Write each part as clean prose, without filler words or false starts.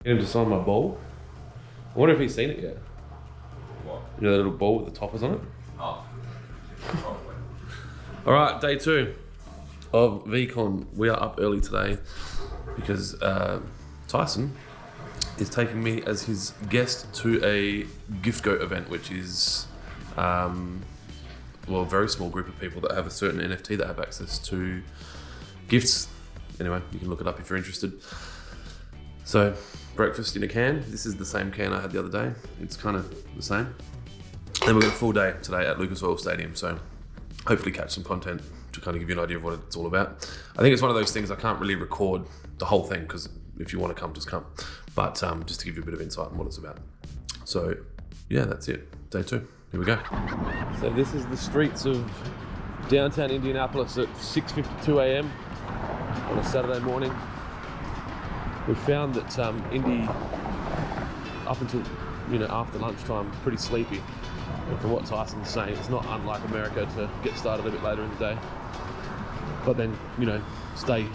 Get him to sign my ball. I wonder if he's seen it yet. What? You know that little ball with the toppers on it? Oh. Probably. All right, day 2 of VeeCon. We are up early today because Tyson is taking me as his guest to a gift-go event, which is well, a very small group of people that have a certain NFT that have access to gifts. Anyway, you can look it up if you're interested. So, breakfast in a can. This is the same can I had the other day. It's kind of the same. Then we've got a full day today at Lucas Oil Stadium, so hopefully catch some content to kind of give you an idea of what it's all about. I think it's one of those things I can't really record the whole thing because if you want to come, just come. But just to give you a bit of insight on what it's about. So, yeah, that's it. Day 2. Here we go. So this is the streets of downtown Indianapolis at 6:52 a.m. on a Saturday morning. We found that Indy, up until after lunchtime, is pretty sleepy. And from what Tyson's saying, it's not unlike America to get started a bit later in the day, but then stay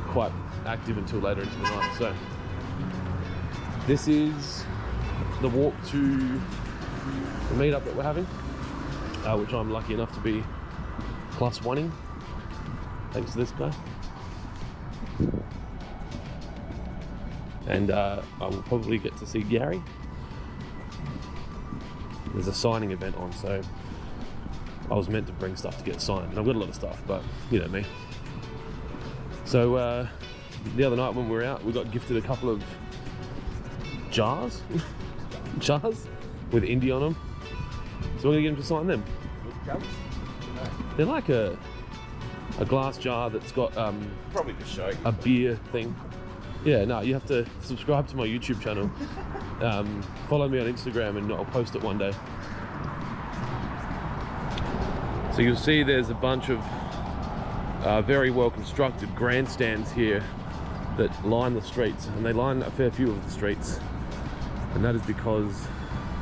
quite active until later into the night. So this is the walk to the meetup that we're having, which I'm lucky enough to be +1ing, thanks to this guy. And I will probably get to see Gary. There's a signing event on, so I was meant to bring stuff to get signed. And I've got a lot of stuff, but you know me. So the other night when we were out, we got gifted a couple of jars with Indy on them. So we're gonna get him to sign them. They're like a glass jar that's got Probably just show. a beer thing. Yeah, no, you have to subscribe to my YouTube channel. Follow me on Instagram and I'll post it one day. So you'll see there's a bunch of very well constructed grandstands here that line the streets, and they line a fair few of the streets. And that is because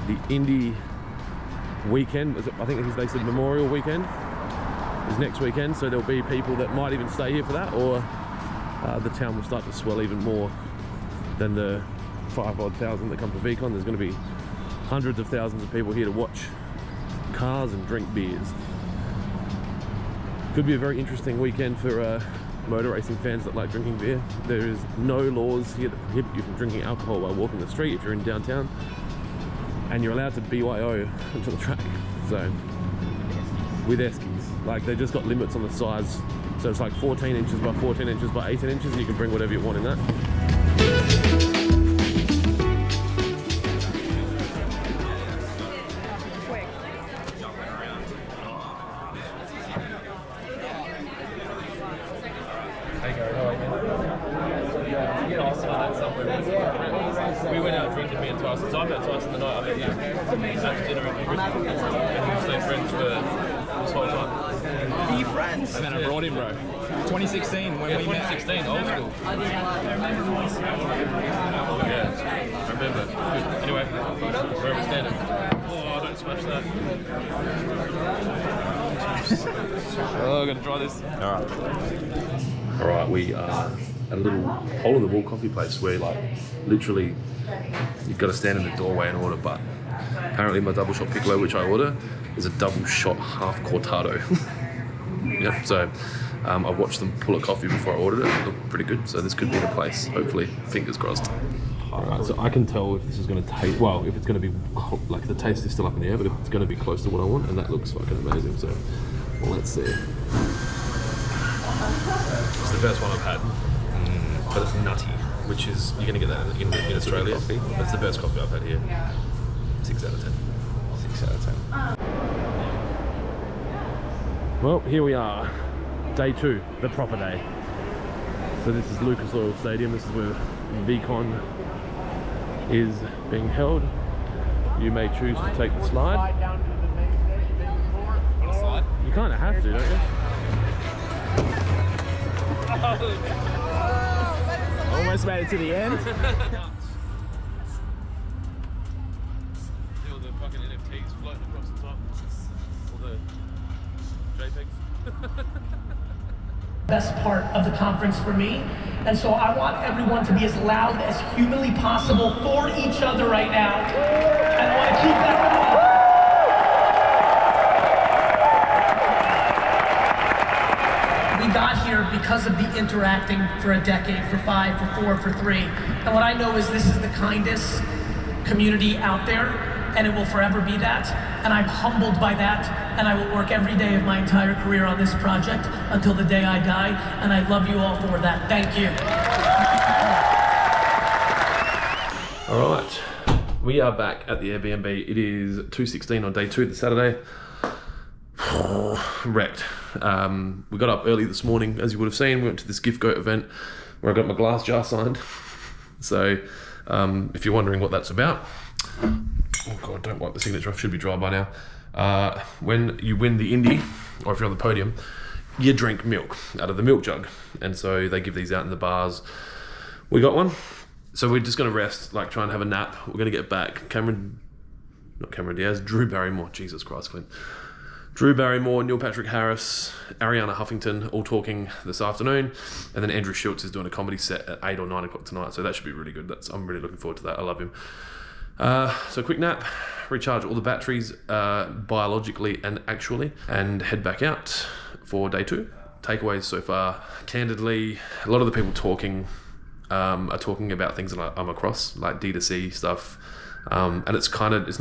the Indy weekend, I think they said Memorial Weekend, is next weekend, so there'll be people that might even stay here for that, or the town will start to swell even more than the 5,000 that come to VeeCon. There's going to be hundreds of thousands of people here to watch cars and drink beers. Could be a very interesting weekend for motor racing fans that like drinking beer. There is no laws here that prohibit you from drinking alcohol while walking the street if you're in downtown, and you're allowed to BYO onto the track. So with eskies, like they just got limits on the size. So it's like 14 inches by 14 inches by 18 inches, and you can bring whatever you want in that. Hey Gary, how are you? We went out drinking, me and Tyson. So I met Tyson the night I met you at dinner in Britain, and we've stayed friends for this whole time. Be friends. And then I brought him, bro. 2016 when we met. 2016, old school. Yeah, I remember. Good. Anyway, where are we standing? Oh, don't smash that. Oh, I'm gonna try this. All right, we are at a little hole-in-the-wall coffee place where, like, literally you've got to stand in the doorway and order, but apparently my double shot piccolo, which I order, is a double shot half cortado. Yep, so I watched them pull a coffee before I ordered it. It looked pretty good, so this could be the place, hopefully, fingers crossed. Alright, so I can tell if this is going to taste, well, if it's going to be, like, the taste is still up in the air, but if it's going to be close to what I want, and that looks fucking amazing, so, well, let's see. It's the best one I've had, but it's nutty, which is, you're going to get that in Australia. That's the best coffee I've had here. 6 out of 10. 6 out of 10. Well, here we are, day 2, the proper day. So this is Lucas Oil Stadium. This is where VeeCon is being held. You may choose to take the slide. You kind of have to, don't you? Almost made it to the end. See all the fucking NFTs floating across the top. All the JPEGs. Best part of the conference for me And so I want everyone to be as loud as humanly possible for each other right now. And I want to keep that going. We got here because of the interacting for a decade, for 5, for 4, for 3. And what I know is this is the kindest community out there, and it will forever be that. And I'm humbled by that, and I will work every day of my entire career on this project until the day I die, and I love you all for that. Thank you. All right, we are back at the Airbnb. It is 2:16 on day 2, the Saturday. Wrecked. We got up early this morning, as you would have seen. We went to this gift goat event where I got my glass jar signed. So if you're wondering what that's about, oh God, don't wipe the signature off, should be dry by now. When you win the Indy, or if you're on the podium, you drink milk out of the milk jug. And so they give these out in the bars. We got one. So we're just gonna rest, like try and have a nap. We're gonna get back. Not Cameron Diaz, Drew Barrymore, Jesus Christ, Clint. Drew Barrymore, Neil Patrick Harris, Ariana Huffington, all talking this afternoon. And then Andrew Schultz is doing a comedy set at 8 or 9 o'clock tonight. So that should be really good. I'm really looking forward to that. I love him. So quick nap, recharge all the batteries biologically and actually, and head back out for day 2. Takeaways so far, candidly, a lot of the people talking are talking about things that I'm across, like D2C stuff. And it's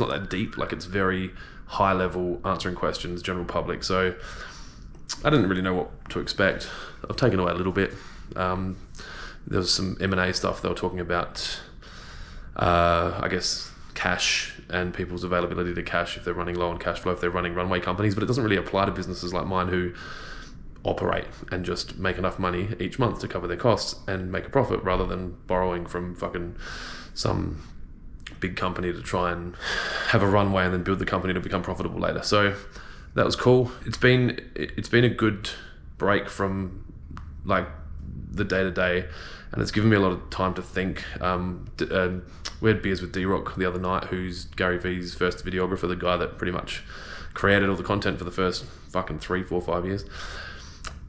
not that deep, like it's very high level, answering questions, general public. So I didn't really know what to expect. I've taken away a little bit. There was some M&A stuff they were talking about, I guess, cash and people's availability to cash if they're running low on cash flow, if they're running runway companies, but it doesn't really apply to businesses like mine who operate and just make enough money each month to cover their costs and make a profit rather than borrowing from fucking some big company to try and have a runway and then build the company to become profitable later. So that was cool. It's been a good break from like the day-to-day, and it's given me a lot of time to think. We had beers with D-Rock the other night, who's Gary Vee's first videographer, the guy that pretty much created all the content for the first fucking 3, 4, 5 years.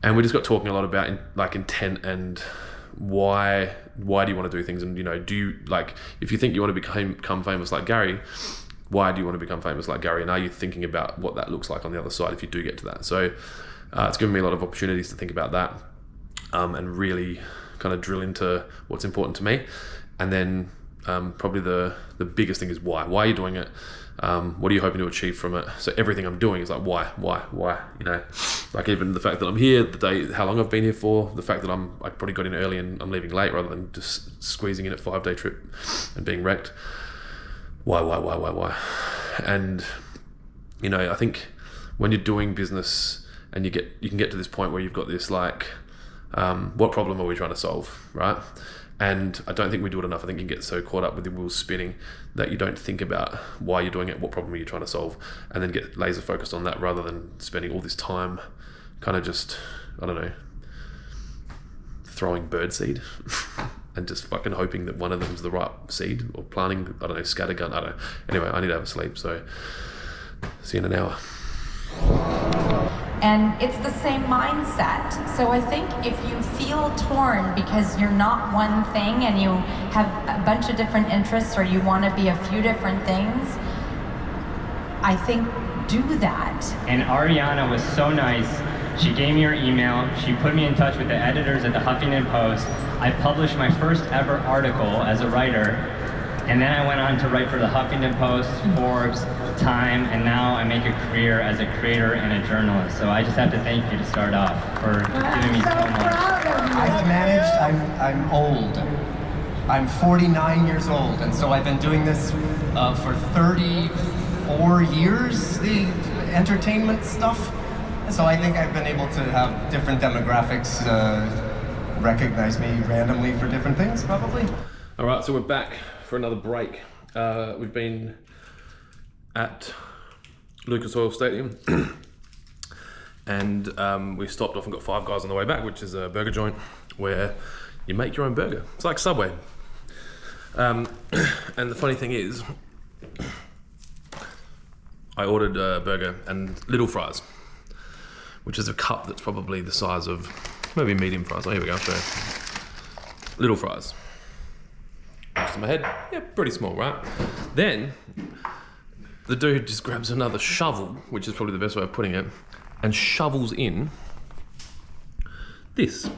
And we just got talking a lot about like intent and why do you want to do things, and do you, like, if you think you want to become famous like Gary, why do you want to become famous like Gary, and are you thinking about what that looks like on the other side if you do get to that? So it's given me a lot of opportunities to think about that, and really kind of drill into what's important to me. And then probably the biggest thing is why are you doing it? What are you hoping to achieve from it? So everything I'm doing is like why, like even the fact that I'm here, how long I've been here for, the fact that I probably got in early and I'm leaving late rather than just squeezing in a 5-day trip and being wrecked. Why? And I think when you're doing business and you can get to this point where you've got this like, what problem are we trying to solve, right? And I don't think we do it enough. I think you get so caught up with the wheels spinning that you don't think about why you're doing it, what problem are you trying to solve, and then get laser focused on that rather than spending all this time kind of just, I don't know, throwing birdseed and just fucking hoping that one of them's the right seed, or planting, I don't know, scattergun, I don't know. Anyway, I need to have a sleep, so see you in an hour. And it's the same mindset. So I think if you feel torn because you're not one thing and you have a bunch of different interests, or you want to be a few different things, I think do that. And Ariana was so nice. She gave me her email. She put me in touch with the editors at the Huffington Post. I published my first ever article as a writer. And then I went on to write for the Huffington Post, Forbes, Time, and now I make a career as a creator and a journalist. So I just have to thank you to start off for giving me so much. I've managed, I'm old. I'm 49 years old, and so I've been doing this for 34 years, the entertainment stuff. So I think I've been able to have different demographics recognize me randomly for different things, probably. All right, so we're back for another break. We've been at Lucas Oil Stadium and we stopped off and got Five Guys on the way back, which is a burger joint where you make your own burger. It's like Subway. And the funny thing is, I ordered a burger and little fries, which is a cup that's probably the size of maybe medium fries. Oh, here we go, I'll show you. little fries. Next to my head, yeah, pretty small, right? Then the dude just grabs another shovel, which is probably the best way of putting it, and shovels in this.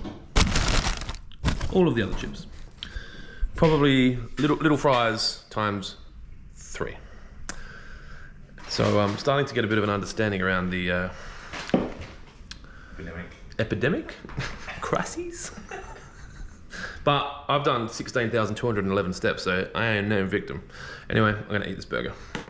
All of the other chips. Probably little fries times 3. So I'm starting to get a bit of an understanding around the epidemic crises. But I've done 16,211 steps, so I am no victim. Anyway, I'm gonna eat this burger.